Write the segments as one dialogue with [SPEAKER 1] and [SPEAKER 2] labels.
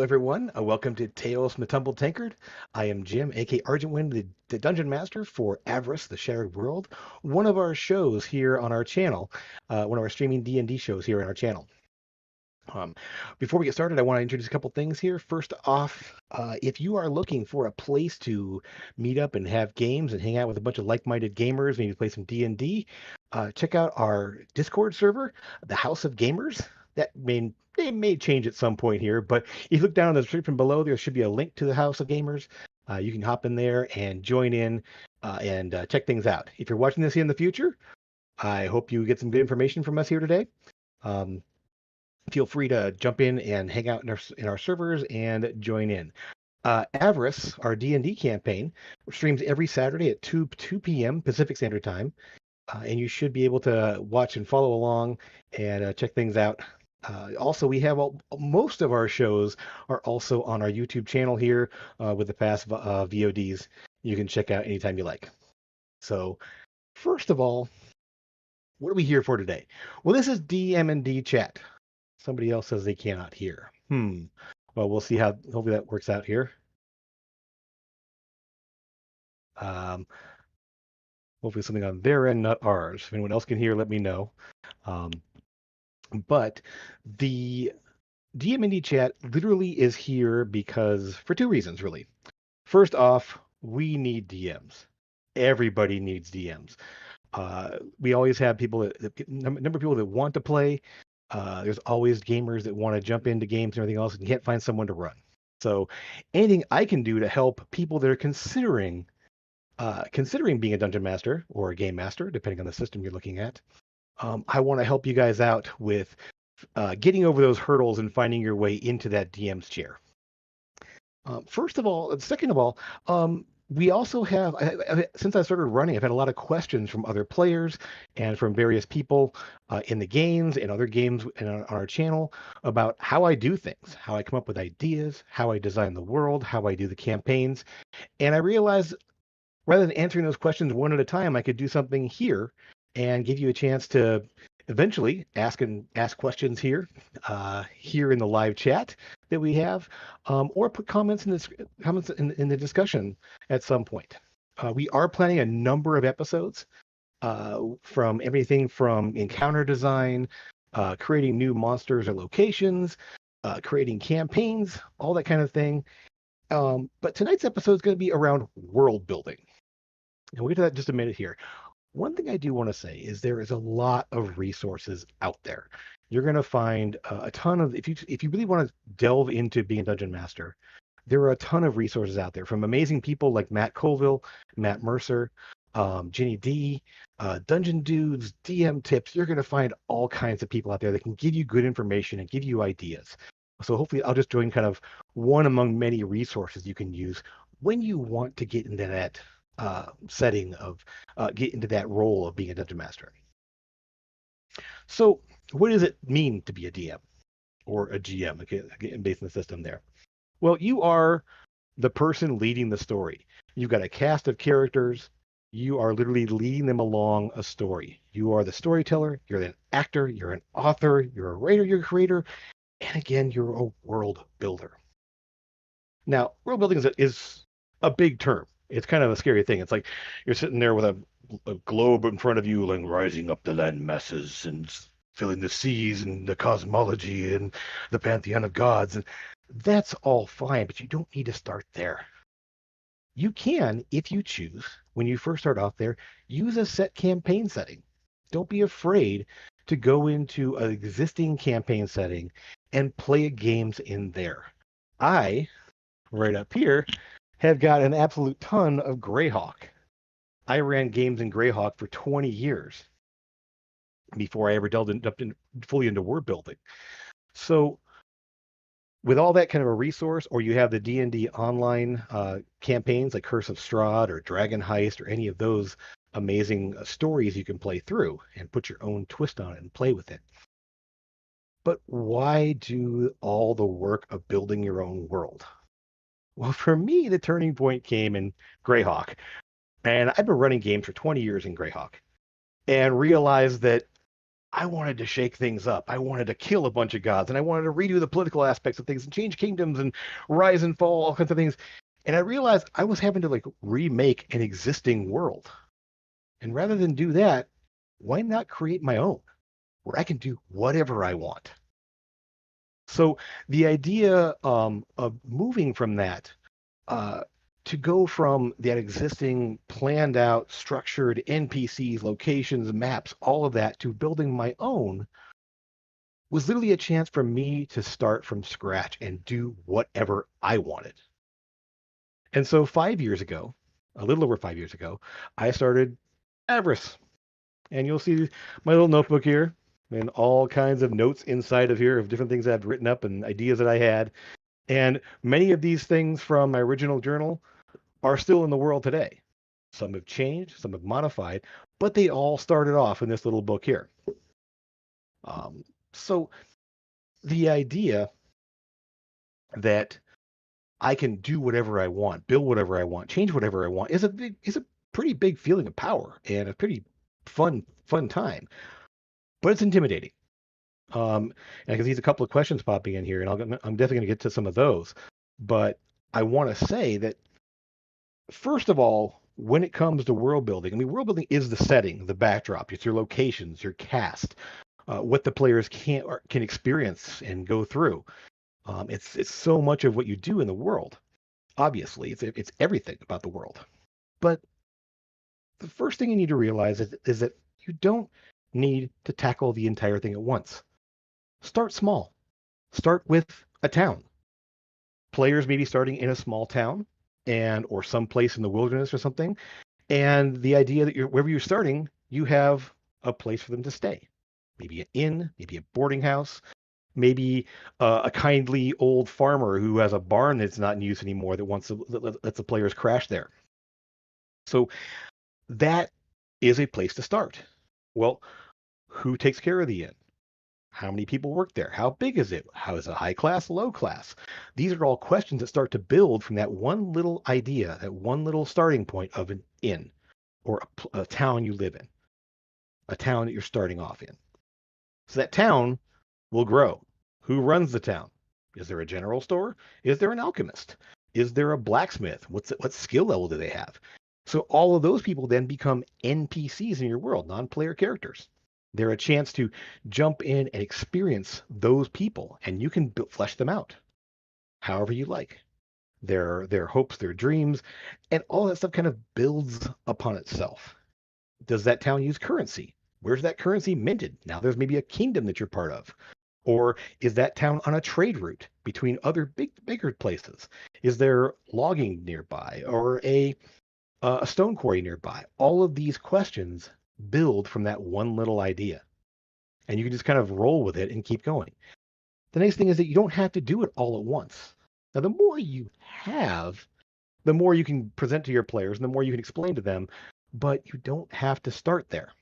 [SPEAKER 1] everyone. Welcome to Tales from the Tumbled Tankard. I am Jim, aka Argentwind, the Dungeon Master for Avarice, the Shattered World, one of our shows here on our channel, one of our streaming D&D shows here on our channel. Um, Before we get started, I want to introduce a couple things here. First off, if you are looking for a place to meet up and have games and hang out with a bunch of like-minded gamers, maybe play some D&D, check out our Discord server, the House of Gamers. They may change at some point here, but if you look down in the description below, there should be a link to the House of Gamers. You can hop in there and join in and check things out. If you're watching this here in the future, I hope you get some good information from us here today. Um, Feel free to jump in and hang out in our servers and join in. Avarice, our D&D campaign, streams every Saturday at 2 p.m. Pacific Standard Time, and you should be able to watch and follow along and check things out. Also, we have most of our shows are also on our YouTube channel here with the past VODs. You can check out anytime you like. So, first of all, what are we here for today? Well, this is DM&D chat. Somebody else says they cannot hear. Well, we'll see how, hopefully that works out here. Um, Hopefully something on their end, not ours. If anyone else can hear, let me know. Um, but the DM&D chat literally is here because for two reasons, really. First off, we need DMs. Everybody needs DMs. We always have people number of people that want to play. There's always gamers that want to jump into games and everything else and can't find someone to run. So anything I can do to help people that are considering being a dungeon master or a game master, depending on the system you're looking at, I want to help you guys out with getting over those hurdles and finding your way into that DM's chair. Second of all, we also have, since I started running, I've had a lot of questions from other players and from various people in the games and other games on our channel about how I do things, how I come up with ideas, how I design the world, how I do the campaigns. And I realized rather than answering those questions one at a time, I could do something here and give you a chance to eventually ask questions here in the live chat that we have, or put comments in the discussion at some point. We are planning a number of episodes from everything from encounter design, creating new monsters or locations, creating campaigns, all that kind of thing. But tonight's episode is going to be around world building. And we'll get to that in just a minute here. One thing I do want to say is there is a lot of resources out there. You're going to find a ton of if you really want to delve into being a dungeon master, there are a ton of resources out there from amazing people like Matt Colville, Matt Mercer, Ginny D, Dungeon Dudes, DM Tips. You're going to find all kinds of people out there that can give you good information and give you ideas. So hopefully I'll just join kind of one among many resources you can use when you want to get into that setting of get into that role of being a dungeon master. So, what does it mean to be a DM or a GM? Okay, based in the system there. Well, you are the person leading the story. You've got a cast of characters. You are literally leading them along a story. You are the storyteller. You're an actor. You're an author. You're a writer. You're a creator. And again, you're a world builder. Now, world building is a big term. It's kind of a scary thing. It's like you're sitting there with a globe in front of you, like rising up the land masses and filling the seas and the cosmology and the pantheon of gods. And that's all fine, but you don't need to start there. You can, if you choose, when you first start off there, use a set campaign setting. Don't be afraid to go into an existing campaign setting and play games in there. I, right up here, have got an absolute ton of Greyhawk. I ran games in Greyhawk for 20 years before I ever delved fully into word building. So with all that kind of a resource, or you have the D&D online campaigns like Curse of Strahd or Dragon Heist or any of those amazing stories you can play through and put your own twist on it and play with it. But why do all the work of building your own world? Well, for me, the turning point came in Greyhawk. And I've been running games for 20 years in Greyhawk and realized that I wanted to shake things up. I wanted to kill a bunch of gods, and I wanted to redo the political aspects of things and change kingdoms and rise and fall, all kinds of things. And I realized I was having to like remake an existing world. And rather than do that, why not create my own where I can do whatever I want? So the idea of moving from that uh, to go from that existing planned out, structured NPCs, locations, maps, all of that to building my own was literally a chance for me to start from scratch and do whatever I wanted. And so 5 years ago, a little over 5 years ago, I started Avarice. And you'll see my little notebook here and all kinds of notes inside of here of different things I've written up and ideas that I had. And many of these things from my original journal are still in the world today. Some have changed, some have modified, but they all started off in this little book here. So the idea that I can do whatever I want, build whatever I want, change whatever I want is a pretty big feeling of power and a pretty fun time, but it's intimidating. And I can see a couple of questions popping in here, and I'm definitely going to get to some of those. But I want to say that first of all, when it comes to world building, I mean, world building is the setting, the backdrop, it's your locations, your cast, what the players can experience and go through. It's so much of what you do in the world. Obviously, it's everything about the world. But the first thing you need to realize is that you don't need to tackle the entire thing at once. Start small. Start with a town. Players may be starting in a small town and or someplace in the wilderness or something. And the idea that wherever you're starting, you have a place for them to stay. Maybe an inn, maybe a boarding house, maybe a kindly old farmer who has a barn that's not in use anymore that lets the players crash there. So that is a place to start. Well, who takes care of the inn? How many people work there? How big is it? How is it high class, low class? These are all questions that start to build from that one little idea, that one little starting point of an inn or a town you live in, a town that you're starting off in. So that town will grow. Who runs the town? Is there a general store? Is there an alchemist? Is there a blacksmith? What skill level do they have? So all of those people then become NPCs in your world, non-player characters. They're a chance to jump in and experience those people, and you can flesh them out however you like. Their hopes, their dreams, and all that stuff kind of builds upon itself. Does that town use currency? Where's that currency minted? Now there's maybe a kingdom that you're part of. Or is that town on a trade route between other bigger places? Is there logging nearby or a stone quarry nearby? All of these questions build from that one little idea. And you can just kind of roll with it and keep going. The nice thing is that you don't have to do it all at once. Now, the more you have, the more you can present to your players and the more you can explain to them, but you don't have to start there.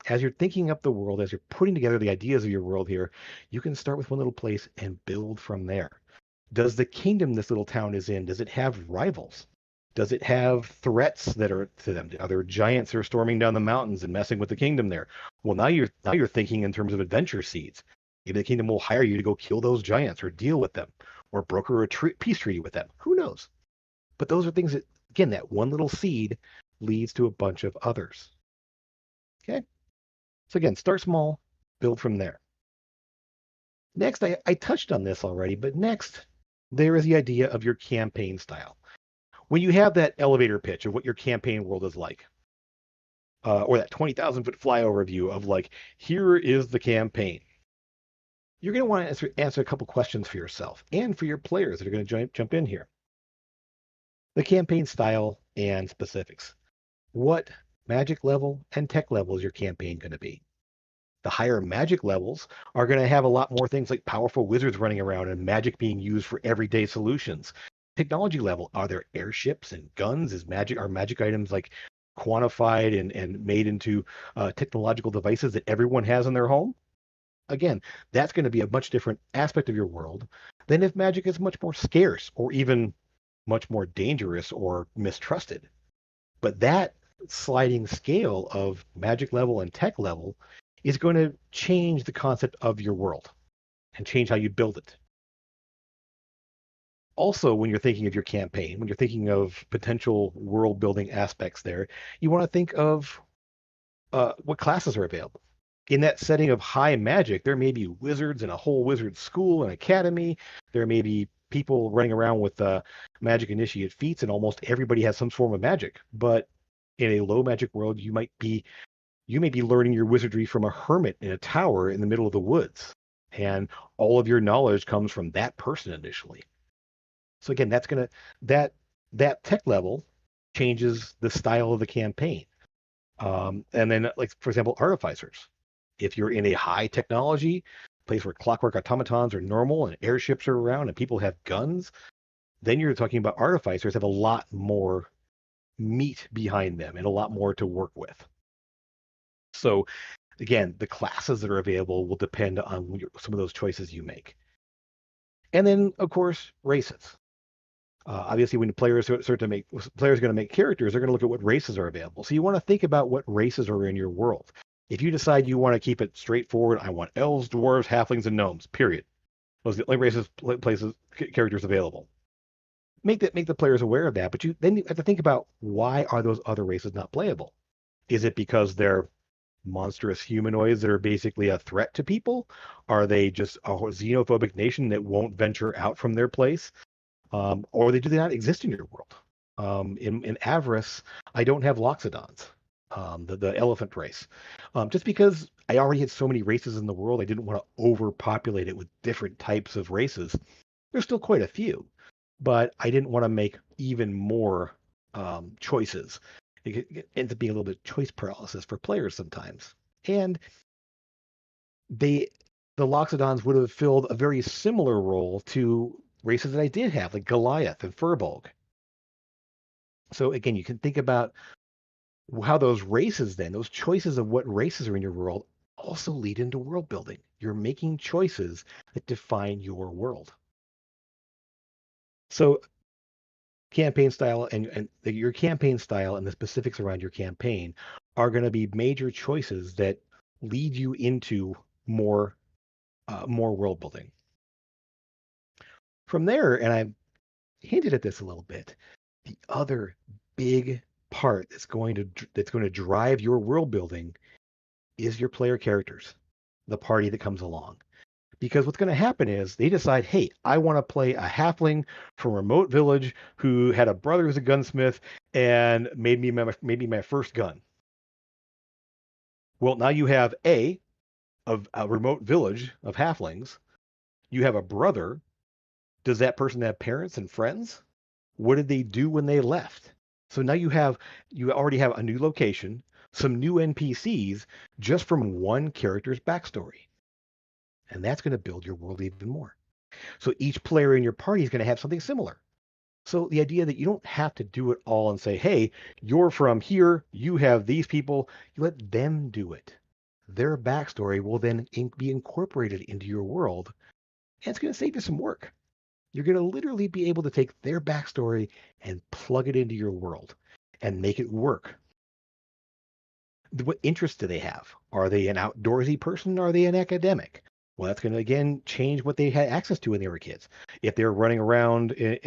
[SPEAKER 1] As you're thinking up the world, as you're putting together the ideas of your world here, you can start with one little place and build from there. Does the kingdom this little town is in, does it have rivals? Does it have threats that are to them? Are there giants who are storming down the mountains and messing with the kingdom there? Well, now you're thinking in terms of adventure seeds. Maybe the kingdom will hire you to go kill those giants or deal with them or broker a peace treaty with them. Who knows? But those are things that, again, that one little seed leads to a bunch of others. Okay? So again, start small, build from there. Next, I touched on this already, but next, there is the idea of your campaign style. When you have that elevator pitch of what your campaign world is like, or that 20,000-foot flyover view of like, here is the campaign, you're going to want to answer a couple questions for yourself and for your players that are going to jump in here. The campaign style and specifics. What magic level and tech level is your campaign going to be? The higher magic levels are going to have a lot more things like powerful wizards running around and magic being used for everyday solutions. Technology level, are there airships and guns? Are magic items like quantified and made into technological devices that everyone has in their home? Again, that's going to be a much different aspect of your world than if magic is much more scarce or even much more dangerous or mistrusted. But that sliding scale of magic level and tech level is going to change the concept of your world and change how you build it. Also, when you're thinking of your campaign, when you're thinking of potential world building aspects there, you want to think of what classes are available. In that setting of high magic, there may be wizards and a whole wizard school and academy. There may be people running around with magic initiate feats, and almost everybody has some form of magic. But in a low magic world, you may be learning your wizardry from a hermit in a tower in the middle of the woods, and all of your knowledge comes from that person initially. So again, that that tech level changes the style of the campaign. And then, like for example, artificers. If you're in a high technology place where clockwork automatons are normal and airships are around and people have guns, then you're talking about artificers have a lot more meat behind them and a lot more to work with. So again, the classes that are available will depend on some of those choices you make. And then, of course, races. Obviously, when players are going to make characters, they're going to look at what races are available. So you want to think about what races are in your world. If you decide you want to keep it straightforward, I want elves, dwarves, halflings, and gnomes. Period. Those are the only races, places, characters available. Make the players aware of that, but you have to think about why are those other races not playable? Is it because they're monstrous humanoids that are basically a threat to people? Are they just a xenophobic nation that won't venture out from their place? Or do they not exist in your world? In Avarice, I don't have Loxodons, the elephant race. Just because I already had so many races in the world, I didn't want to overpopulate it with different types of races. There's still quite a few, but I didn't want to make even more choices. It ends up being a little bit of choice paralysis for players sometimes. And they the Loxodons would have filled a very similar role to races that I did have, like Goliath and Furbolg. So again, you can think about how those races then, those choices of what races are in your world also lead into world building. You're making choices that define your world. So campaign style and your campaign style and the specifics around your campaign are going to be major choices that lead you into more world building. From there, and I've hinted at this a little bit, the other big part that's going to drive your world building is your player characters, the party that comes along. Because what's going to happen is they decide, hey, I want to play a halfling from a remote village who had a brother who's a gunsmith and made me my first gun. Well, now you have of a remote village of halflings. You have a brother. Does that person have parents and friends? What did they do when they left? So now you already have a new location, some new NPCs just from one character's backstory. And that's going to build your world even more. So each player in your party is going to have something similar. So the idea that you don't have to do it all and say, hey, you're from here, you have these people, you let them do it. Their backstory will then be incorporated into your world, and it's going to save you some work. You're going to literally be able to take their backstory and plug it into your world and make it work. What interests do they have? Are they an outdoorsy person? Are they an academic? Well, that's going to again change what they had access to when they were kids. If they're running around and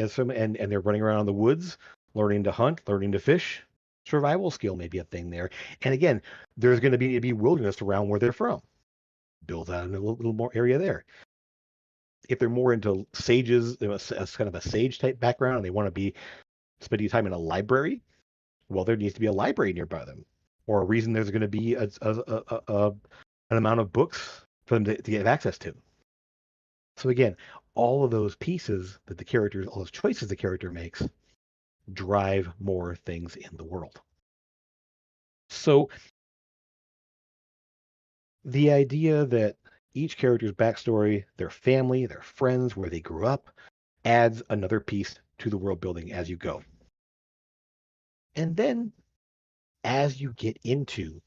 [SPEAKER 1] they're running around in the woods, learning to hunt, learning to fish, survival skill may be a thing there. And again, there's going to be wilderness around where they're from. Build out a little more area there. If they're more into sages, a kind of a sage type background, and they want to be spending time in a library, well, there needs to be a library nearby them, or a reason there's going to be an amount of books for them to get access to. So again, all of those pieces that all those choices the character makes, drive more things in the world. So the idea that each character's backstory, their family, their friends, where they grew up, adds another piece to the world building as you go. And then as you get into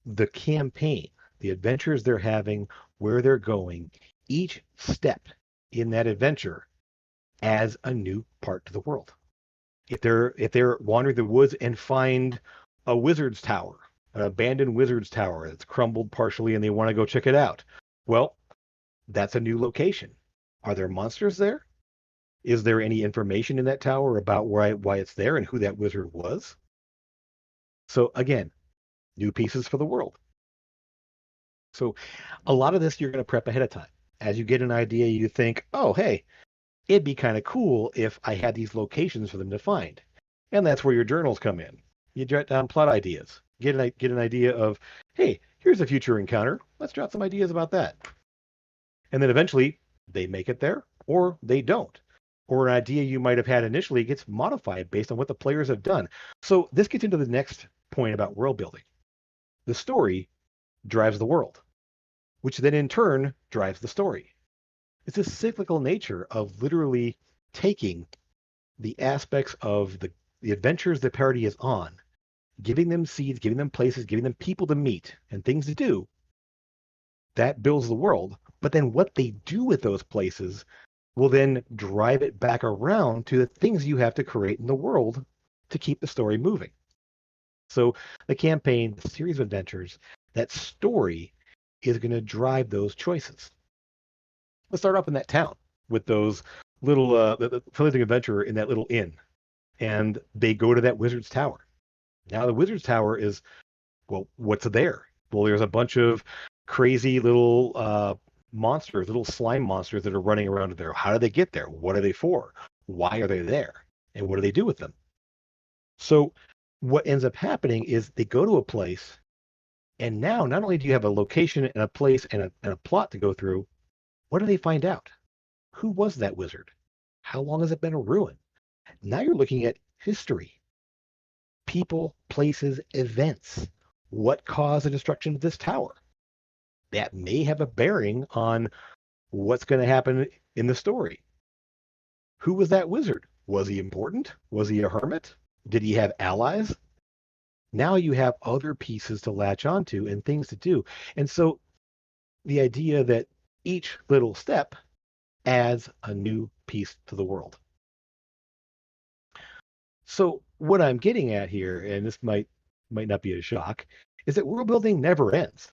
[SPEAKER 1] the campaign, the adventures they're having, where they're going, each step in that adventure adds a new part to the world. If they're wandering the woods and find a wizard's tower, an abandoned wizard's tower that's crumbled partially and they want to go check it out. Well, that's a new location. Are there monsters there? Is there any information in that tower about why it's there and who that wizard was? So again, new pieces for the world. So a lot of this you're going to prep ahead of time. As you get an idea, you think, oh, hey, it'd be kind of cool if I had these locations for them to find. And that's where your journals come in. You jot down plot ideas, get an idea of, hey, here's a future encounter. Let's jot some ideas about that. And then eventually they make it there or they don't. Or an idea you might have had initially gets modified based on what the players have done. So this gets into the next point about world building. The story drives the world, which then in turn drives the story. It's a cyclical nature of literally taking the aspects of the adventures the party is on, giving them seeds, giving them places, giving them people to meet and things to do. That builds the world. But then what they do with those places will then drive it back around to the things you have to create in the world to keep the story moving. So the campaign, the series of adventures, that story is going to drive those choices. Let's start off in that town with those little the Flitting adventurer in that little inn, and they go to that wizard's tower. Now the wizard's tower is, well, what's there? Well, there's a bunch of crazy little monsters, little slime monsters that are running around there. How do they get there? What are they for? Why are they there? And what do they do with them? So what ends up happening is they go to a place, and now not only do you have a location and a place and a plot to go through, what do they find out? Who was that wizard? How long has it been a ruin? Now you're looking at history, people, places, events. What caused the destruction of this tower? That may have a bearing on what's going to happen in the story. Who was that wizard? Was he important? Was he a hermit? Did he have allies? Now you have other pieces to latch onto and things to do. And so the idea that each little step adds a new piece to the world. So what I'm getting at here, and this might not be a shock, is that world building never ends.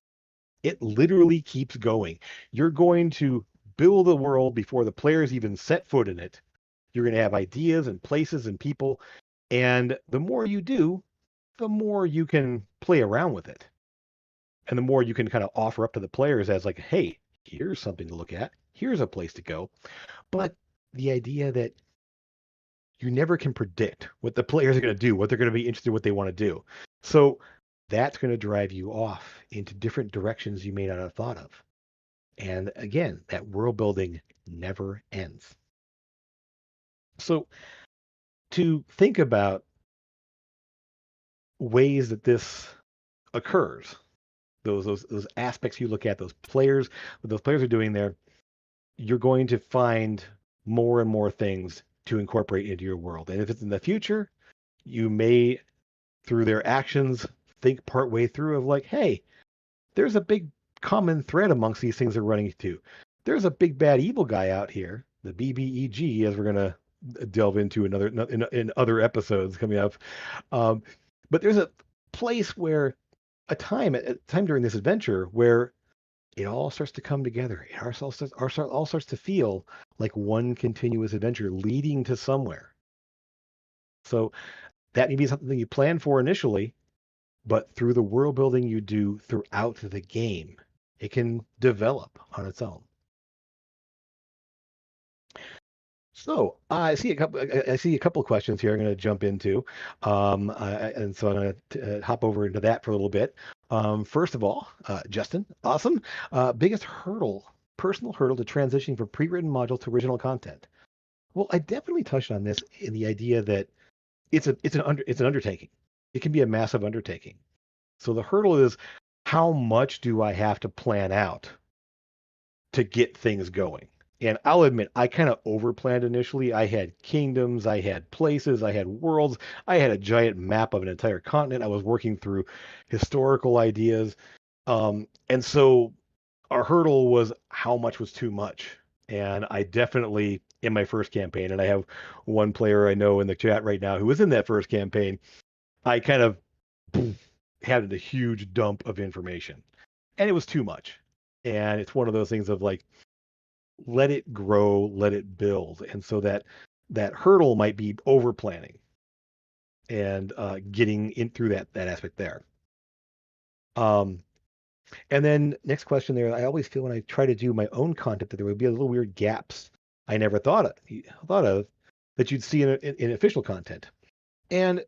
[SPEAKER 1] It literally keeps going. You're going to build a world before the players even set foot in it. You're going to have ideas and places and people, and the more you do, the more you can play around with it. And the more you can kind of offer up to the players as like, hey, here's something to look at. Here's a place to go. But the idea that you never can predict what the players are going to do, what they're going to be interested in, what they want to do. So that's going to drive you off into different directions you may not have thought of. And again, that world building never ends. So to think about ways that this occurs, those aspects you look at, what those players are doing there, you're going to find more and more things to incorporate into your world. And if it's in the future, you may, through their actions, think part way through of like, hey, there's a big common thread amongst these things they're running into. There's a big bad evil guy out here, the BBEG, as we're going to delve into in other episodes coming up. But there's a place where a time during this adventure where it all starts to come together. It all starts to feel like one continuous adventure leading to somewhere. So that may be something you plan for initially, but through the world building you do throughout the game, it can develop on its own. So I see a couple of questions here. I'm going to jump into, and so I'm going to hop over into that for a little bit. First of all, Justin, awesome. Biggest personal hurdle to transitioning from pre-written module to original content. Well, I definitely touched on this in the idea that it's an undertaking. It can be a massive undertaking. So the hurdle is, how much do I have to plan out to get things going? And I'll admit, I kind of overplanned initially. I had kingdoms, I had places, I had worlds, I had a giant map of an entire continent. I was working through historical ideas. And so our hurdle was how much was too much. And I definitely, in my first campaign, and I have one player I know in the chat right now who was in that first campaign, I kind of had a huge dump of information, and it was too much. And it's one of those things of like, let it grow, let it build, and so that hurdle might be over planning and getting in through that aspect there. Um, and then next question there, I always feel when I try to do my own content that there would be a little weird gaps I never thought of that you'd see in official content. And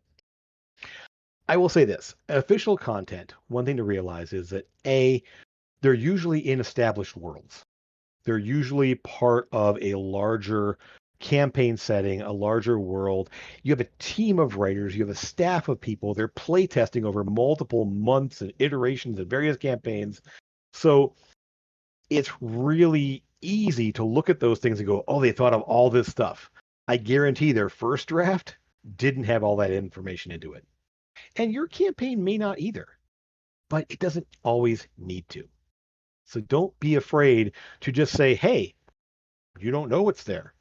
[SPEAKER 1] I will say this, official content, one thing to realize is that they're usually in established worlds. They're usually part of a larger campaign setting, a larger world. You have a team of writers, you have a staff of people. They're playtesting over multiple months and iterations of various campaigns. So it's really easy to look at those things and go, oh, they thought of all this stuff. I guarantee their first draft didn't have all that information into it. And your campaign may not either, but it doesn't always need to. So don't be afraid to just say, hey, you don't know what's there.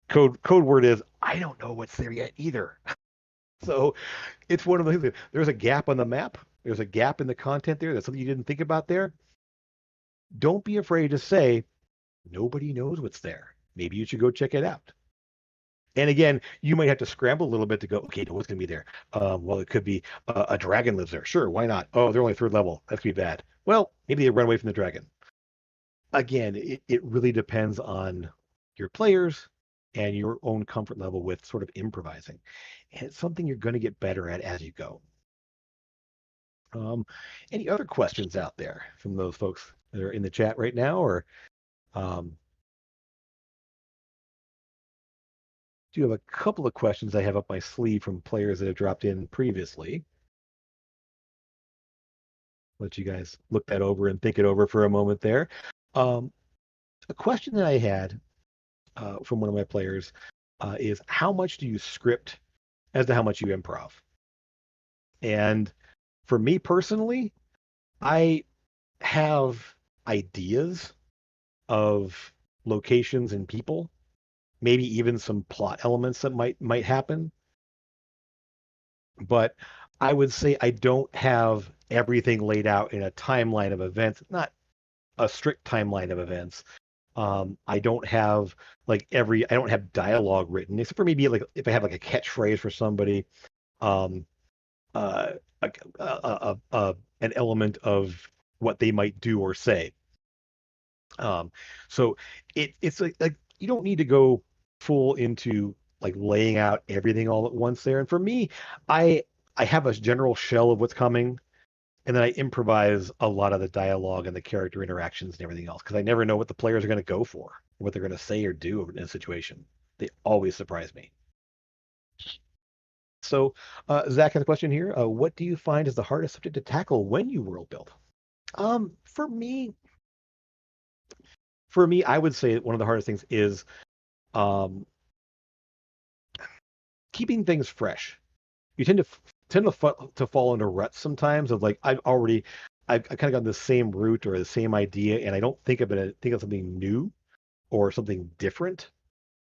[SPEAKER 1] Code word is, I don't know what's there yet either. So it's one of the things. There's a gap on the map. There's a gap in the content there. That's something you didn't think about there. Don't be afraid to say, nobody knows what's there. Maybe you should go check it out. And again, you might have to scramble a little bit to go, okay, what's going to be there? Well, it could be a dragon lives there. Sure, why not? Oh, they're only third level. That's going to be bad. Well, maybe they run away from the dragon. Again, it really depends on your players and your own comfort level with sort of improvising. And it's something you're going to get better at as you go. Um, any other questions out there from those folks that are in the chat right now, or um, do you have a couple of questions I have up my sleeve from players that have dropped in previously? Let you guys look that over and think it over for a moment there. Um, a question that I had from one of my players is how much do you script as to how much you improv? And for me personally, I have ideas of locations and people, maybe even some plot elements that might happen, but I would say I don't have everything laid out in a timeline of events, not a strict timeline of events. I don't have I don't have dialogue written, except for maybe like if I have like a catchphrase for somebody, um, uh, an element of what they might do or say. Um, so it's like you don't need to go full into like laying out everything all at once there. And for me, I I have a general shell of what's coming, and then I improvise a lot of the dialogue and the character interactions and everything else because I never know what the players are going to go for, what they're going to say or do in a situation. They always surprise me. So, Zach has a question here. What do you find is the hardest subject to tackle when you world build? For me, I would say one of the hardest things is um, keeping things fresh. You tend to fall into ruts sometimes of like I've kind of gone the same route or the same idea, and I don't think of something new or something different.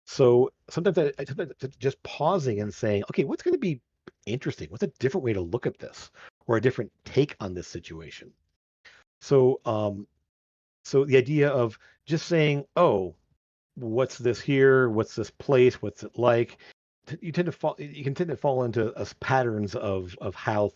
[SPEAKER 1] So sometimes sometimes just pausing and saying, okay, what's going to be interesting? What's a different way to look at this, or a different take on this situation? So so the idea of just saying, oh, what's this here? What's this place? What's it like? You can tend to fall into patterns of how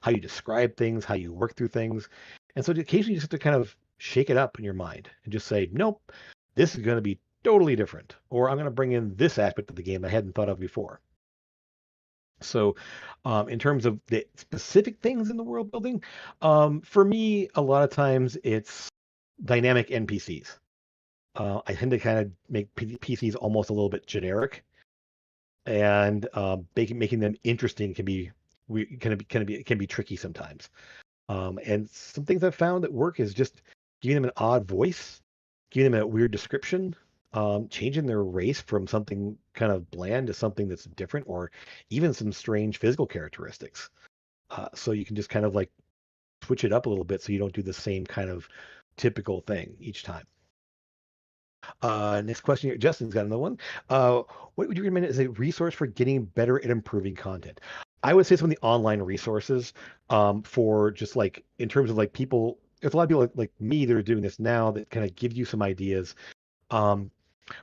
[SPEAKER 1] you describe things, how you work through things. And so occasionally you just have to kind of shake it up in your mind and just say, nope, this is going to be totally different. Or I'm going to bring in this aspect of the game I hadn't thought of before. So, in terms of the specific things in the world building, for me, a lot of times it's dynamic NPCs. I tend to kind of make PCs almost a little bit generic, and making them interesting can be tricky sometimes. And some things I've found that work is just giving them an odd voice, giving them a weird description, changing their race from something kind of bland to something that's different, or even some strange physical characteristics. So you can just kind of like switch it up a little bit so you don't do the same kind of typical thing each time. Next question here. Justin's got another one. What would you recommend as a resource for getting better at improving content? I would say some of the online resources for just like in terms of like people. There's a lot of people like me that are doing this now that kind of give you some ideas. Um,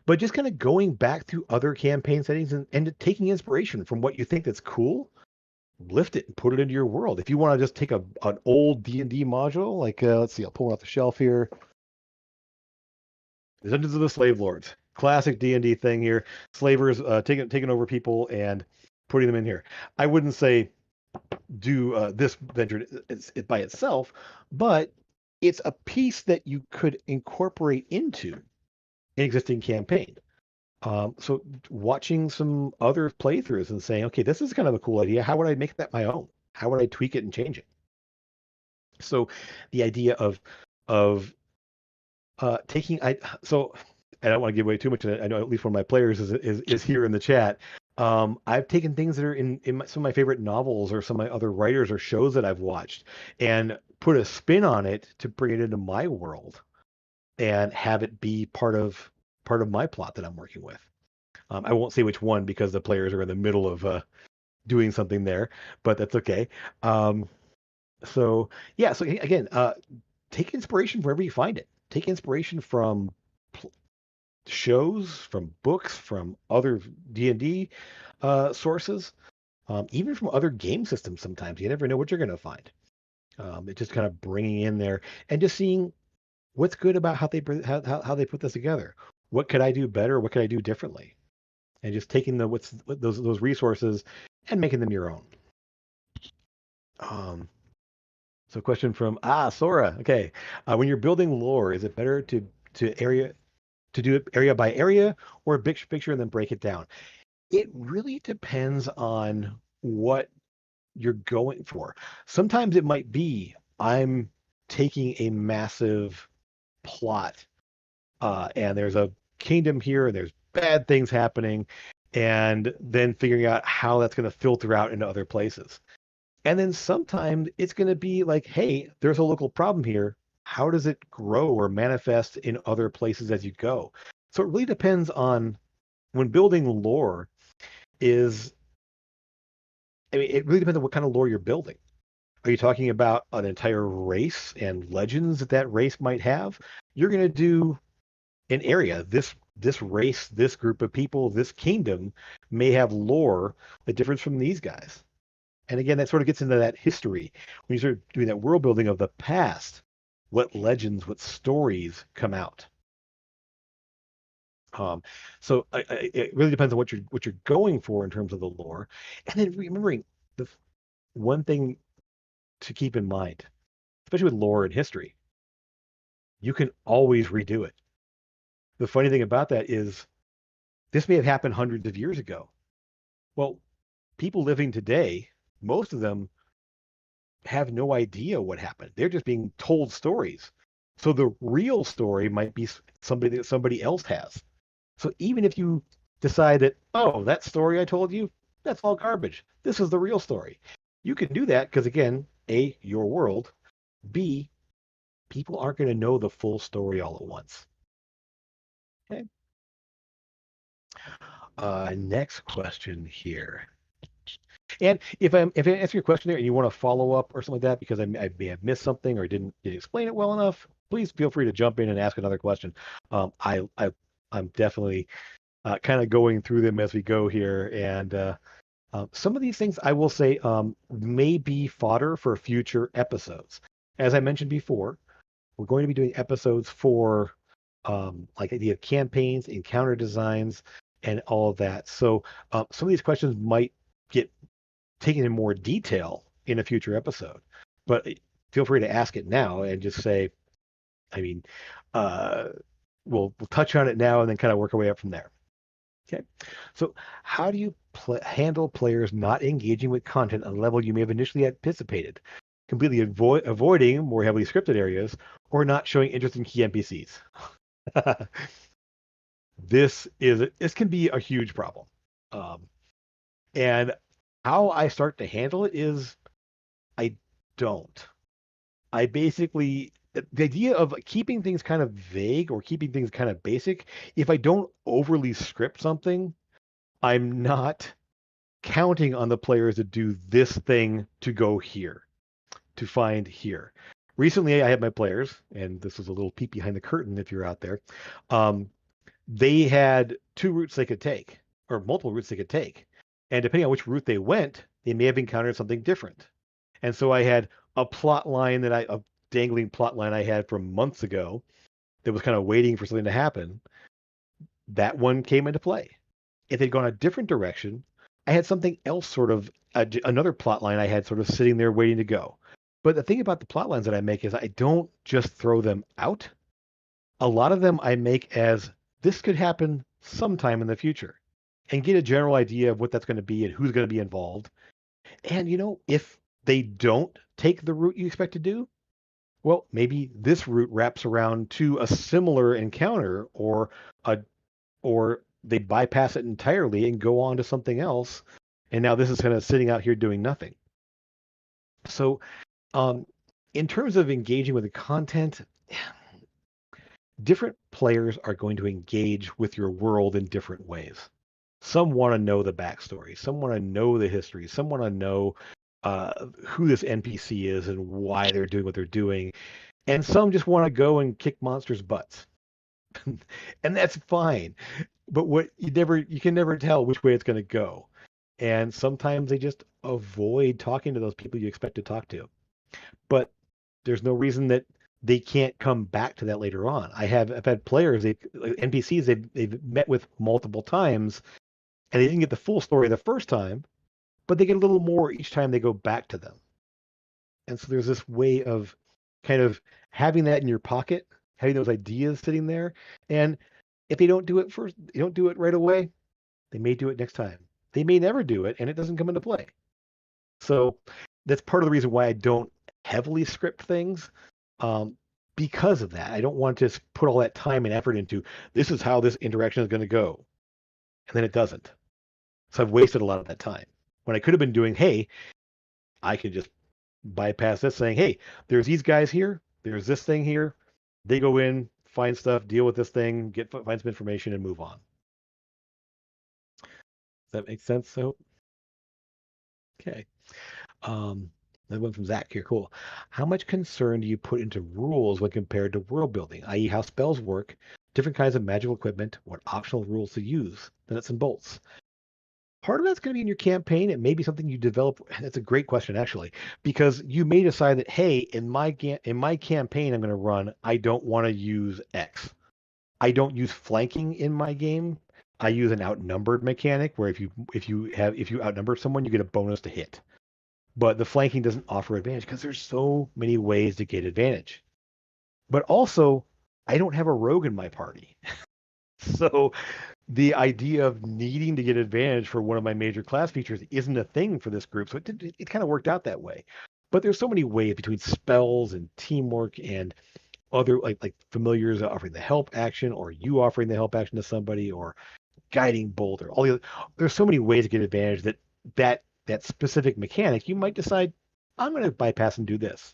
[SPEAKER 1] but just kind of going back through other campaign settings and taking inspiration from what you think that's cool, lift it and put it into your world. If you want to just take an old D&D module, like let's see, I'll pull it off the shelf here. Dungeons of the Slave Lords, classic D&D thing here. Slavers taking over people and putting them in here. I wouldn't say do this venture it by itself, but it's a piece that you could incorporate into an existing campaign. So watching some other playthroughs and saying, okay, this is kind of a cool idea. How would I make that my own? How would I tweak it and change it? So the idea of taking I so I don't want to give away too much. I know at least one of my players is here in the chat. I've taken things that are in some of my favorite novels or some of my other writers or shows that I've watched and put a spin on it to bring it into my world and have it be part of my plot that I'm working with. I won't say which one because the players are in the middle of doing something there, but that's okay. Um, so yeah, so again, take inspiration wherever you find it. Take inspiration from shows, from books, from other D&D sources, even from other game systems. Sometimes you never know what you're going to find. It's just kind of bringing in there and just seeing what's good about how they put this together. What could I do better? What could I do differently? And just taking those resources and making them your own. Um, so question from Sora. Okay, when you're building lore, is it better to do it area by area or big picture and then break it down? It really depends on what you're going for. Sometimes it might be I'm taking a massive plot and there's a kingdom here and there's bad things happening and then figuring out how that's going to filter out into other places. And then sometimes it's going to be like, hey, there's a local problem here. How does it grow or manifest in other places as you go? So it really depends on when building lore is, I mean, it really depends on what kind of lore you're building. Are you talking about an entire race and legends that that race might have? You're going to do an area. This race, this group of people, this kingdom may have lore that differs from these guys. And again, that sort of gets into that history. When you start doing that world building of the past, what legends, what stories come out. Um, so it really depends on what you're going for in terms of the lore, and then remembering the one thing to keep in mind, especially with lore and history, you can always redo it. The funny thing about that is this may have happened hundreds of years ago. Well, people living today, most of them have no idea what happened. They're just being told stories. So the real story might be somebody that somebody else has. So even if you decide that, oh, that story I told you, that's all garbage. This is the real story. You can do that because again, A, your world. B, people aren't going to know the full story all at once. Okay. Next question here. And if I answer your question there and you want to follow up or something like that because I may have missed something or didn't explain it well enough, please feel free to jump in and ask another question. I'm definitely kind of going through them as we go here, and some of these things I will say may be fodder for future episodes. As I mentioned before, we're going to be doing episodes for like the idea of campaigns, encounter designs, and all of that. So some of these questions might get taken in more detail in a future episode. But feel free to ask it now and just say, I mean, uh, we'll touch on it now and then kind of work our way up from there. Okay. So how do you handle players not engaging with content on a level you may have initially anticipated, completely avoiding more heavily scripted areas, or not showing interest in key NPCs? This can be a huge problem. Um, and how I start to handle it is I don't. I basically the idea of keeping things kind of vague or keeping things kind of basic, if I don't overly script something, I'm not counting on the players to do this thing to go here, to find here. Recently, I had my players, and this is a little peek behind the curtain if you're out there. Um, they had two routes they could take, or multiple routes they could take. And depending on which route they went, they may have encountered something different. And so I had a dangling plot line I had from months ago that was kind of waiting for something to happen. That one came into play. If they'd gone a different direction, I had something else another plot line I had sort of sitting there waiting to go. But the thing about the plot lines that I make is I don't just throw them out. A lot of them I make as this could happen sometime in the future and get a general idea of what that's going to be and who's going to be involved. And, if they don't take the route you expect to do, well, maybe this route wraps around to a similar encounter a or they bypass it entirely and go on to something else. And now this is kind of sitting out here doing nothing. So, um, in terms of engaging with the content, different players are going to engage with your world in different ways. Some want to know the backstory. Some want to know the history. Some want to know who this NPC is and why they're doing what they're doing. And some just want to go and kick monsters' butts. And that's fine. But you can never tell which way it's going to go. And sometimes they just avoid talking to those people you expect to talk to. But there's no reason that they can't come back to that later on. I've had players, NPCs they've met with multiple times, and they didn't get the full story the first time, but they get a little more each time they go back to them. And so there's this way of kind of having that in your pocket, having those ideas sitting there. And if they don't do it first, they don't do it right away, they may do it next time. They may never do it, and it doesn't come into play. So that's part of the reason why I don't heavily script things. Because of that, I don't want to just put all that time and effort into this is how this interaction is going to go, and then it doesn't. So I've wasted a lot of that time when I could have been doing, hey, I could just bypass this, saying, hey, there's these guys here, there's this thing here. They go in, find stuff, deal with this thing, find some information, and move on. Does that make sense? So, okay. That one from Zach here. Cool. How much concern do you put into rules when compared to world building, i.e., how spells work, different kinds of magical equipment, what optional rules to use, the nuts and bolts? Part of that's going to be in your campaign. It may be something you develop. That's a great question, actually, because you may decide that, hey, in my campaign I'm going to run, I don't want to use X. I don't use flanking in my game. I use an outnumbered mechanic where if you outnumber someone, you get a bonus to hit. But the flanking doesn't offer advantage because there's so many ways to get advantage. But also, I don't have a rogue in my party. So the idea of needing to get advantage for one of my major class features isn't a thing for this group. So it kind of worked out that way. But there's so many ways between spells and teamwork and other like familiars offering the help action or you offering the help action to somebody or guiding bolt or there's so many ways to get advantage that specific mechanic, you might decide, I'm going to bypass and do this.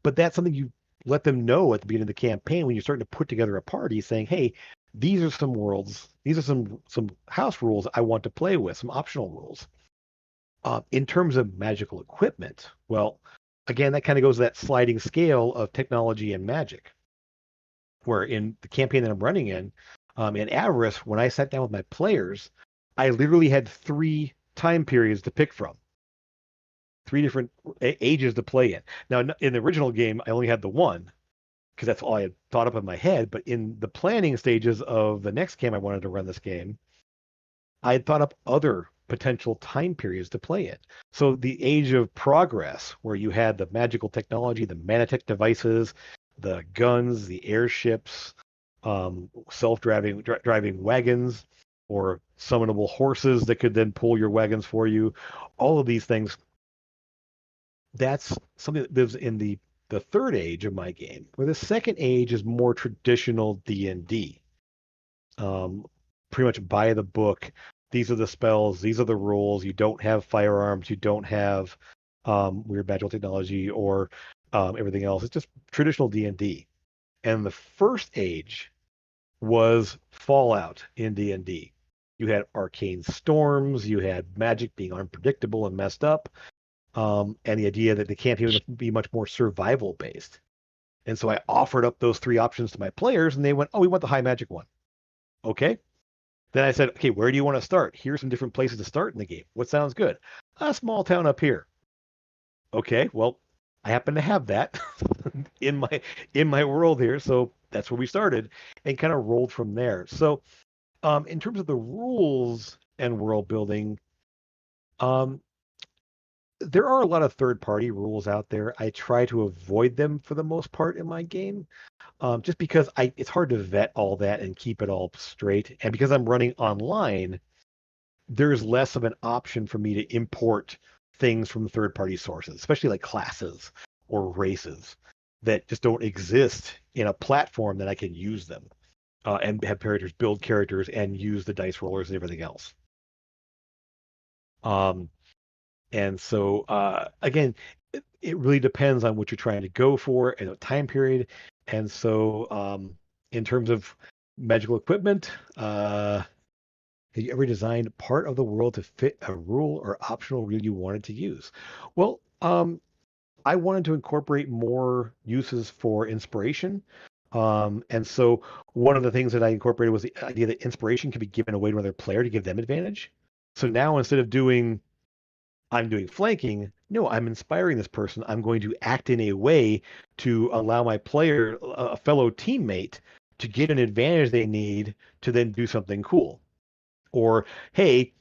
[SPEAKER 1] But that's something you let them know at the beginning of the campaign when you're starting to put together a party saying, hey, these are some worlds, these are some house rules I want to play with, some optional rules. In terms of magical equipment, well, again, that kind of goes to that sliding scale of technology and magic, where in the campaign that I'm running in Avarice, when I sat down with my players, I literally had 3 time periods to pick from, 3 different ages to play in. Now, in the original game, I only had the one because that's all I had thought up in my head. But in the planning stages of the next game I wanted to run this game, I had thought up other potential time periods to play it. So the age of progress, where you had the magical technology, the manatech devices, the guns, the airships, driving wagons, or summonable horses that could then pull your wagons for you. All of these things. That's something that lives in the third age of my game, where the second age is more traditional D&D. Pretty much by the book. These are the spells. These are the rules. You don't have firearms. You don't have weird magical technology or everything else. It's just traditional D&D. And the first age was Fallout in D&D. You had arcane storms. You had magic being unpredictable and messed up. And the idea that the campaign would be much more survival based. And so I offered up those three options to my players, and they went, "Oh, we want the high magic one." Okay. Then I said, "Okay, where do you want to start? Here's some different places to start in the game. What sounds good? A small town up here. Okay, well, I happen to have that in my world here, so that's where we started and kind of rolled from there. So, in terms of the rules and world building, um, there are a lot of third-party rules out there. I try to avoid them for the most part in my game, just because it's hard to vet all that and keep it all straight. And because I'm running online, there's less of an option for me to import things from third-party sources, especially like classes or races that just don't exist in a platform that I can use them and have characters build characters and use the dice rollers and everything else. Um, and so again, it really depends on what you're trying to go for and what time period. And so in terms of magical equipment, have you ever designed part of the world to fit a rule or optional rule you wanted to use? Well, I wanted to incorporate more uses for inspiration. And so one of the things that I incorporated was the idea that inspiration can be given away to another player to give them advantage. So now instead of I'm doing flanking, no, I'm inspiring this person. I'm going to act in a way to allow my player, a fellow teammate, to get an advantage they need to then do something cool. Or, hey,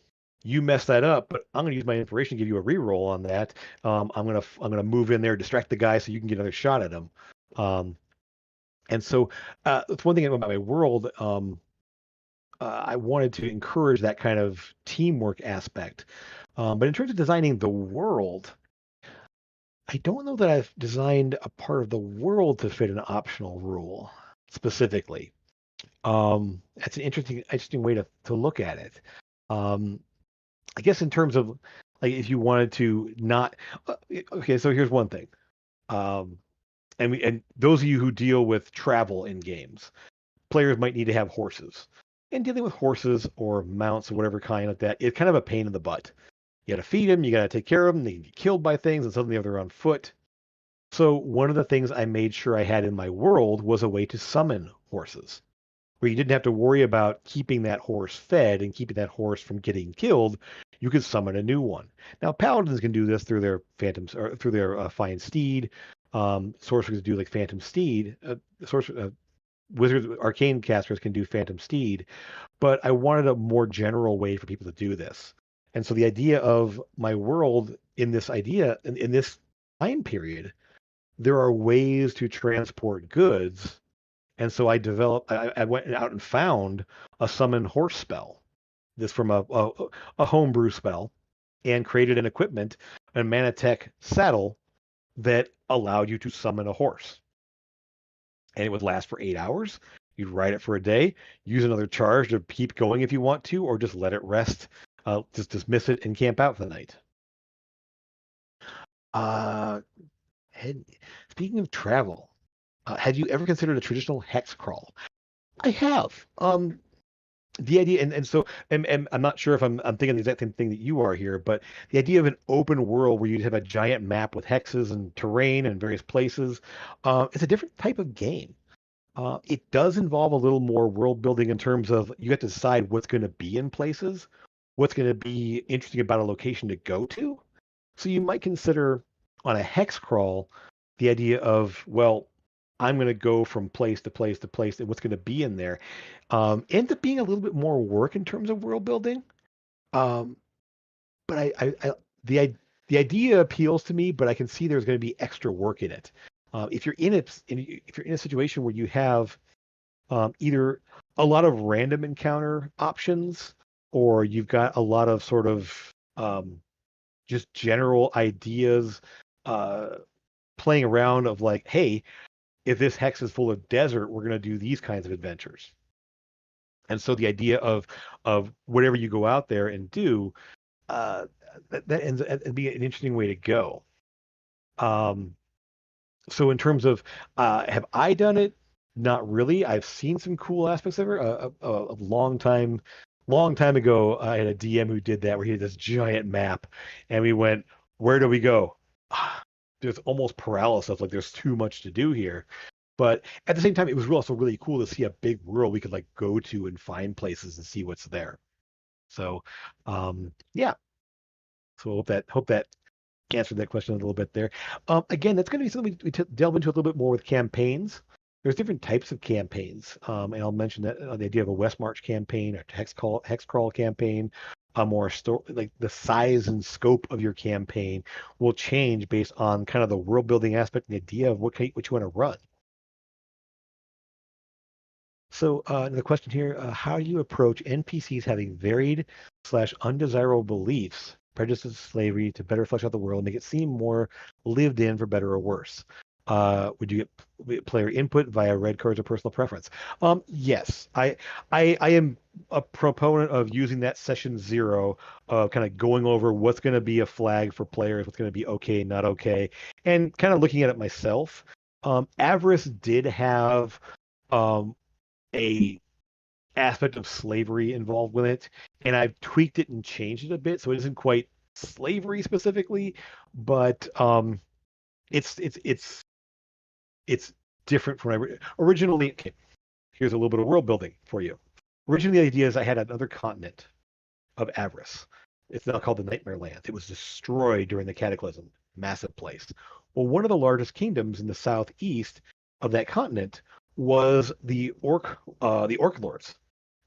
[SPEAKER 1] you messed that up, but I'm going to use my inspiration to give you a reroll on that. I'm gonna move in there, distract the guy, so you can get another shot at him. Um, and so that's one thing about my world. I wanted to encourage that kind of teamwork aspect. But in terms of designing the world, I don't know that I've designed a part of the world to fit an optional rule specifically. That's an interesting way to look at it. Um, I guess in terms of like if you wanted to not okay, so here's one thing. Um, and those of you who deal with travel in games, players might need to have horses. And dealing with horses or mounts or whatever kind like that, it's kind of a pain in the butt. You got to feed them, you got to take care of them, they can get killed by things, and suddenly they're on foot. So one of the things I made sure I had in my world was a way to summon horses where you didn't have to worry about keeping that horse fed and keeping that horse from getting killed. You could summon a new one. Now, paladins can do this through their phantoms or through their fine steed. Sorcerers do like phantom steed. Wizards, arcane casters can do phantom steed. But I wanted a more general way for people to do this. And so the idea of my world in this time period, there are ways to transport goods and so I went out and found a summon horse spell. This from a homebrew spell and created an equipment, a Manatech saddle that allowed you to summon a horse. And it would last for 8 hours. You'd ride it for a day, use another charge to keep going if you want to, or just let it rest, just dismiss it and camp out for the night. Uh, had, Speaking of travel, had you ever considered a traditional hex crawl? I have. The idea and so and I'm not sure if I'm thinking the exact same thing that you are here, but the idea of an open world where you have a giant map with hexes and terrain and various places, it's a different type of game. It does involve a little more world building in terms of you have to decide what's going to be in places, what's going to be interesting about a location to go to. So you might consider on a hex crawl the idea of, well, I'm going to go from place to place to place and what's going to be in there. Ends up being a little bit more work in terms of world building. Um, but I the I, the idea appeals to me, but I can see there's going to be extra work in it. If you're in a situation where you have either a lot of random encounter options, or you've got a lot of sort of just general ideas uh, playing around of like, hey, if this hex is full of desert, we're going to do these kinds of adventures. And so the idea of whatever you go out there and do, uh, that ends up being an interesting way to go. Um, so in terms of have I done it? Not really. I've seen some cool aspects of it. A long time long time ago, I had a DM who did that, where he had this giant map, and we went, "Where do we go?" There's almost paralysis, like there's too much to do here. But at the same time, it was also really cool to see a big world we could like go to and find places and see what's there. So, yeah. So hope that answered that question a little bit there. Again, that's going to be something we delve into a little bit more with campaigns. There's different types of campaigns, and I'll mention that the idea of a West March campaign, a hex crawl campaign, a more like the size and scope of your campaign will change based on kind of the world building aspect and the idea of what you want to run. So the question here, how do you approach NPCs having varied slash undesirable beliefs, prejudices, slavery to better flesh out the world, make it seem more lived in for better or worse? Would you get player input via red cards or personal preference? Yes, I am a proponent of using that session zero of kind of going over what's going to be a flag for players, what's going to be okay, not okay, and kind of looking at it myself. Avarice did have um, a aspect of slavery involved with it, and I've tweaked it and changed it a bit, so it isn't quite slavery specifically, but it's it's different from originally. Okay, here's a little bit of world building for you. Originally, the idea is I had another continent of Avarice. It's now called the Nightmare Land. It was destroyed during the Cataclysm. Massive place. Well, one of the largest kingdoms in the southeast of that continent was the Orc lords.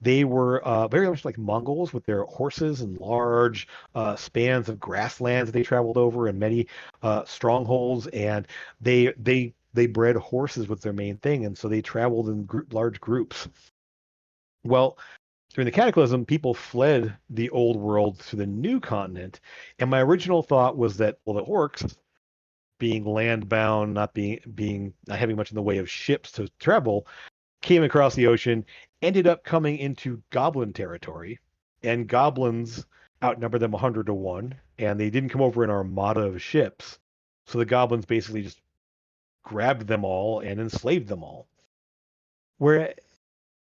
[SPEAKER 1] They were very much like Mongols with their horses and large spans of grasslands that they traveled over and many strongholds. And they bred horses was their main thing, and so they traveled in large groups. Well, during the Cataclysm, people fled the old world to the new continent, and my original thought was that, well, the orcs, being land bound, not having much in the way of ships to travel, came across the ocean, ended up coming into goblin territory, and goblins outnumbered them 100 to 1, and they didn't come over an armada of ships. So the goblins basically just grabbed them all and enslaved them all. Where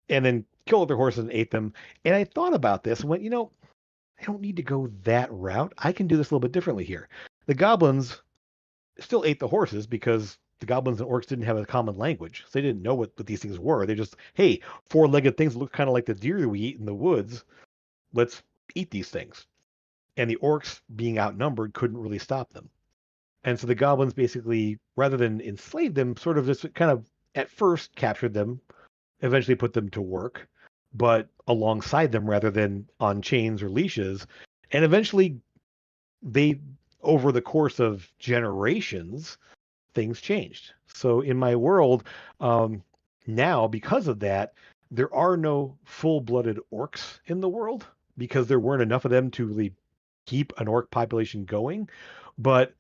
[SPEAKER 1] and then killed their horses and ate them. And I thought about this and went, I don't need to go that route. I can do this a little bit differently here. The goblins still ate the horses because the goblins and orcs didn't have a common language. So they didn't know what these things were. They just, hey, four-legged things look kind of like the deer that we eat in the woods. Let's eat these things. And the orcs, being outnumbered, couldn't really stop them. And so the goblins basically, rather than enslave them, sort of just kind of at first captured them, eventually put them to work, but alongside them rather than on chains or leashes. And eventually they, over the course of generations, things changed. So in my world, now because of that, there are no full-blooded orcs in the world because there weren't enough of them to really keep an orc population going. But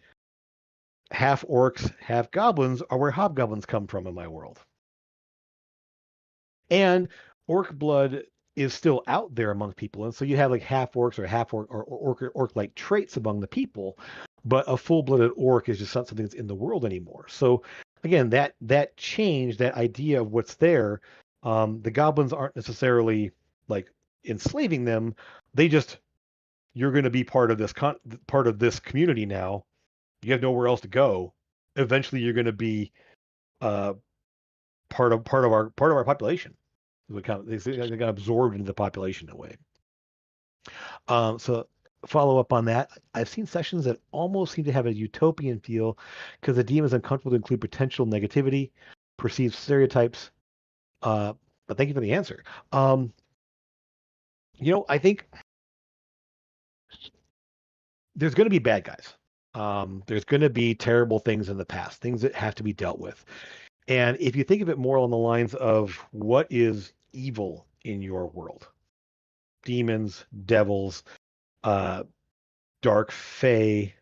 [SPEAKER 1] half orcs, half goblins are where hobgoblins come from in my world. And orc blood is still out there among people, and so you have like half orcs or half orc like traits among the people, but a full-blooded orc is just not something that's in the world anymore. So again, that change, that idea of what's there, the goblins aren't necessarily like enslaving them. They just, you're going to be part of this community now. You have nowhere else to go. Eventually, you're going to be uh, part of our population. They got absorbed into the population in a way. So follow up on that. I've seen sessions that almost seem to have a utopian feel because the DM is uncomfortable to include potential negativity, perceived stereotypes. Uh, but thank you for the answer. Um, I think there's going to be bad guys. There's going to be terrible things in the past, things that have to be dealt with. And if you think of it more on the lines of what is evil in your world, demons, devils, uh, dark fae.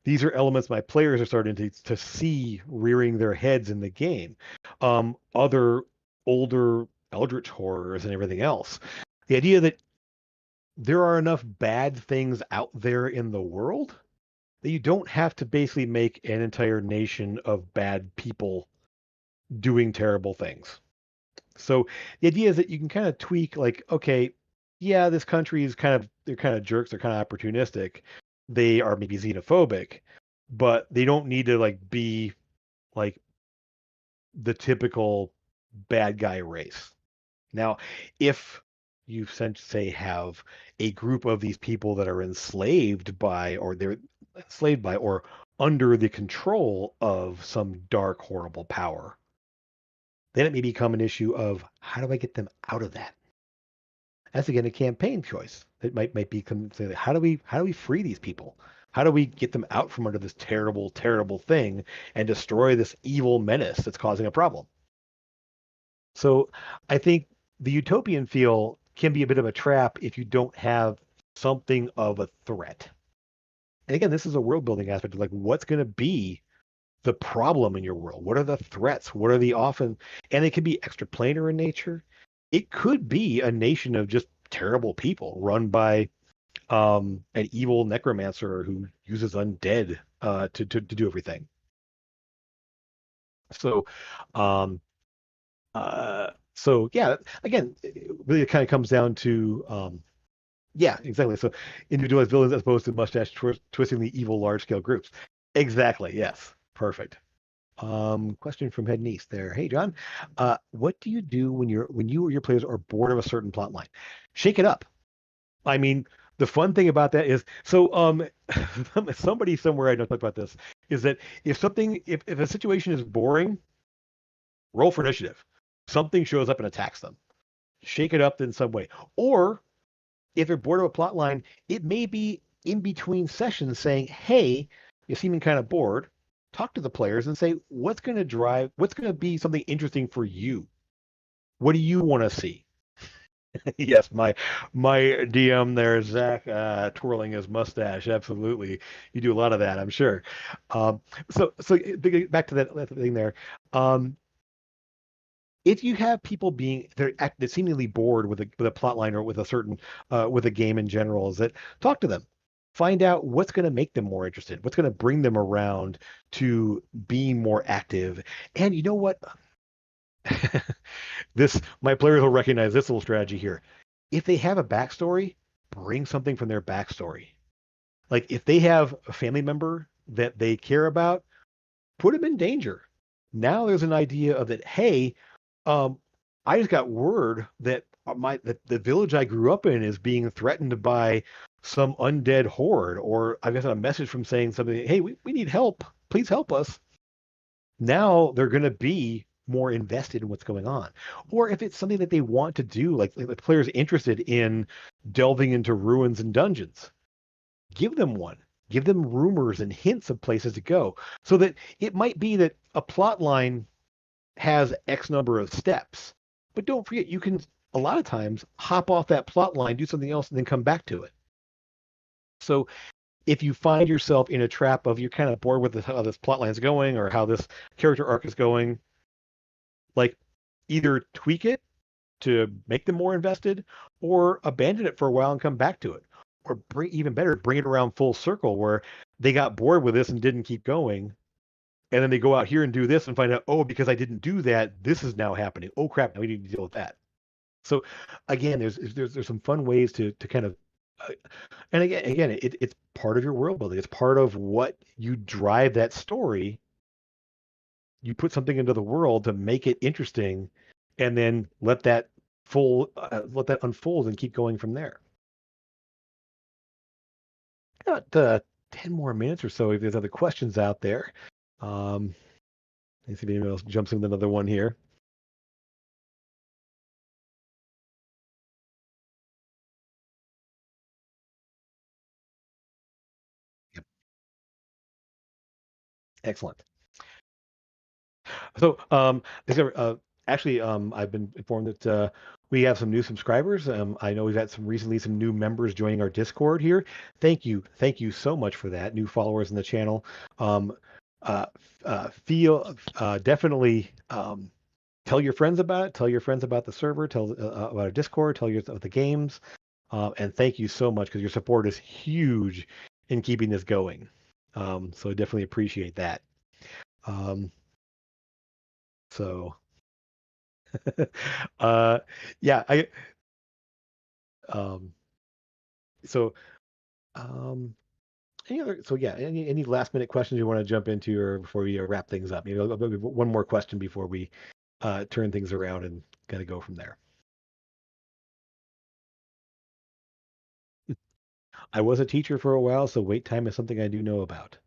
[SPEAKER 1] These are elements my players are starting to see rearing their heads in the game. Other older eldritch horrors and everything else. The idea that there are enough bad things out there in the world that you don't have to basically make an entire nation of bad people doing terrible things. So the idea is that you can kind of tweak, like, okay, yeah, this country is they're kind of jerks, they're kind of opportunistic, they are maybe xenophobic, but they don't need to like be like the typical bad guy race. Now, if you say have a group of these people that are enslaved by, or they're enslaved by, or under the control of some dark, horrible power, then it may become an issue of how do I get them out of that? That's again a campaign choice. It might become say, how do we free these people? How do we get them out from under this terrible, terrible thing and destroy this evil menace that's causing a problem? So I think the utopian feel can be a bit of a trap if you don't have something of a threat. And again, this is a world building aspect of like what's going to be the problem in your world? What are the threats? What are the often, and it can be extraplanar in nature. It could be a nation of just terrible people run by an evil necromancer who uses undead to do everything. So, um, so yeah, again, it really kind of comes down to yeah, exactly. So individualized villains as opposed to mustache twisting the evil large scale groups. Exactly. Yes. Perfect. Question from Head Niece there. Hey, John, what do you do when you or your players are bored of a certain plot line? Shake it up. I mean, the fun thing about that is so somebody somewhere I don't talk about this is that if a situation is boring, roll for initiative. Something shows up and attacks them. Shake it up in some way. Or if you're bored of a plot line, it may be in between sessions saying, "Hey, you're seeming kind of bored." Talk to the players and say, what's going to be something interesting for you? What do you want to see? Yes, my DM there, Zach, twirling his mustache. Absolutely, you do a lot of that, I'm sure. Um, so back to that thing there. Um, if you have people they're seemingly bored with a plot line or with a certain with a game in general, is that talk to them, find out what's going to make them more interested, what's going to bring them around to being more active. And you know what? This my players will recognize this little strategy here. If they have a backstory, bring something from their backstory. Like if they have a family member that they care about, put them in danger. Now there's an idea of that, hey, um, I just got word that that the village I grew up in is being threatened by some undead horde, or I guess a message from saying something, hey, we need help. Please help us. Now they're going to be more invested in what's going on. Or if it's something that they want to do, like the player's interested in delving into ruins and dungeons, give them one. Give them rumors and hints of places to go so that it might be that a plot line has X number of steps. But don't forget, you can a lot of times hop off that plot line, do something else, and then come back to it. So if you find yourself in a trap of you're kind of bored with how this plot line is going or how this character arc is going, like either tweak it to make them more invested or abandon it for a while and come back to it. Or even better, bring it around full circle where they got bored with this and didn't keep going. And then they go out here and do this and find out, oh, because I didn't do that, this is now happening. Oh crap, now we need to deal with that. So again, there's some fun ways to kind of and again it's part of your world building. It's part of what you drive that story. You put something into the world to make it interesting, and then let that unfold and keep going from there. Got 10 more minutes or so if there's other questions out there. Um, let's see if anyone else jumps in with another one here. Yep. Excellent. So, actually, I've been informed that we have some new subscribers. I know we've had some new members joining our Discord here. Thank you so much for that. New followers in the channel. Um, feel definitely tell your friends about it. Tell your friends about the server. Tell about our Discord. Tell your about the games. And thank you so much because your support is huge in keeping this going. So I definitely appreciate that. Um, so. uh, yeah, Um, so any last minute questions you want to jump into, or before we wrap things up? Maybe one more question before we turn things around and kind of go from there. I was a teacher for a while, so wait time is something I do know about.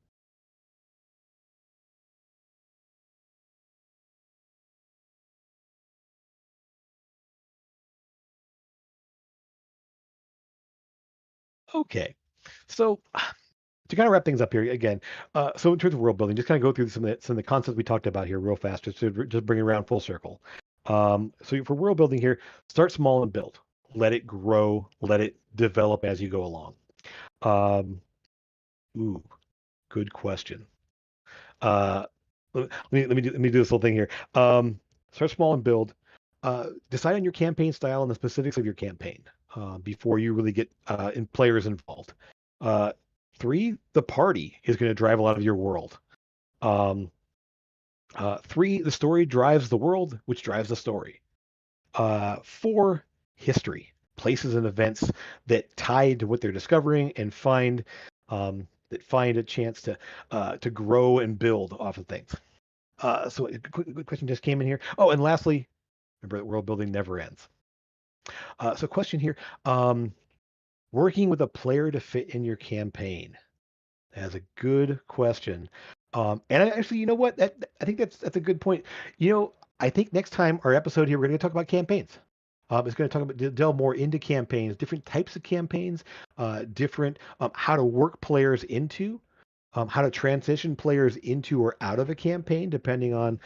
[SPEAKER 1] Okay. So to kind of wrap things up here again, so in terms of world building, just kind of go through some of the concepts we talked about here real fast, just bring it around full circle. So for world building here, start small and build. Let it grow, let it develop as you go along. Um, ooh, good question. Uh, let me do this whole thing here. Start small and build. Decide on your campaign style and the specifics of your campaign before you really get in players involved. Uh, Three, the party is going to drive a lot of your world. Um, Three, the story drives the world, which drives the story. Four, history, places and events that tie to what they're discovering and find a chance to grow and build off of things. So a quick question just came in here. Oh, and lastly, remember that world building never ends. So question here, um, working with a player to fit in your campaign. That's a good question. And actually, you know what? I think that's a good point. You know, I think next time our episode here, we're going to talk about campaigns. It's going to talk about delve more into campaigns, different types of campaigns, different how to work players into, how to transition players into or out of a campaign, depending on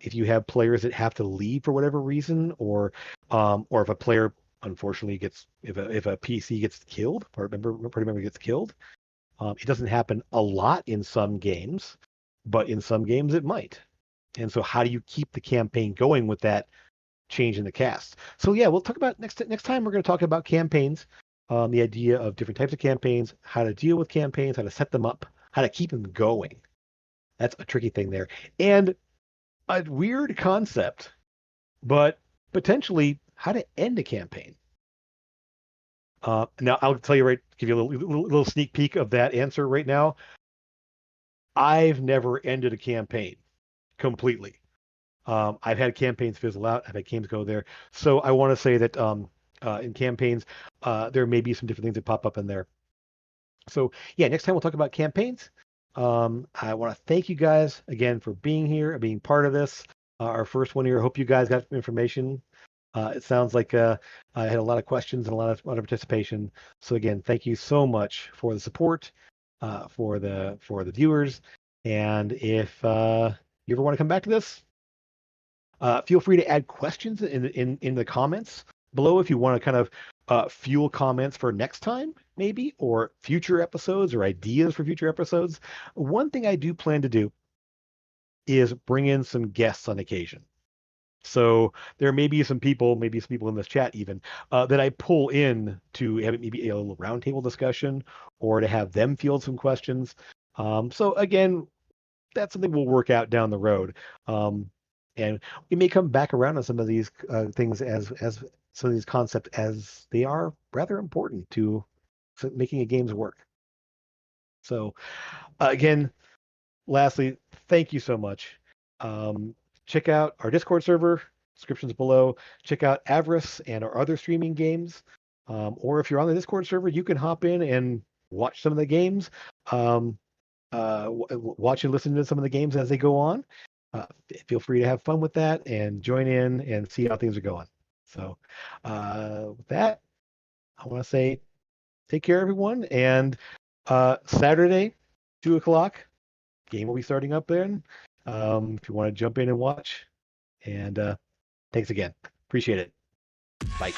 [SPEAKER 1] if you have players that have to leave for whatever reason, or if a player unfortunately gets if a PC gets killed, or party member gets killed. It doesn't happen a lot in some games, but in some games it might. And so, how do you keep the campaign going with that change in the cast? So, yeah, we'll talk about next time. We're going to talk about campaigns, the idea of different types of campaigns, how to deal with campaigns, how to set them up, how to keep them going. That's a tricky thing there, and a weird concept, but potentially how to end a campaign. Now, I'll tell you give you a little sneak peek of that answer right now. I've never ended a campaign completely. I've had campaigns fizzle out. I've had games go there. So I want to say that in campaigns, there may be some different things that pop up in there. So yeah, next time we'll talk about campaigns. I want to thank you guys again for being here and being part of this. Our first one here. I hope you guys got some information. It sounds like I had a lot of questions and a lot of participation. So again, thank you so much for the support, for the viewers, and if you ever want to come back to this, feel free to add questions in the comments below if you want to kind of fuel comments for next time, maybe, or future episodes or ideas for future episodes. One thing I do plan to do is bring in some guests on occasion. So there may be some people, maybe some people in this chat even, that I pull in to have maybe a little roundtable discussion or to have them field some questions. So again, that's something we'll work out down the road. And we may come back around on some of these things as some of these concepts as they are rather important to making a game's work. So again, lastly, thank you so much. Um, Check out our Discord server, descriptions below. Check out Avarice and our other streaming games. Or if you're on the Discord server, you can hop in and watch some of the games. Um, Watch and listen to some of the games as they go on. Feel free to have fun with that and join in and see how things are going. So, with that, I want to say take care, everyone. And Saturday, 2 o'clock, game will be starting up then. If you want to jump in and watch. And thanks again. Appreciate it. Bye.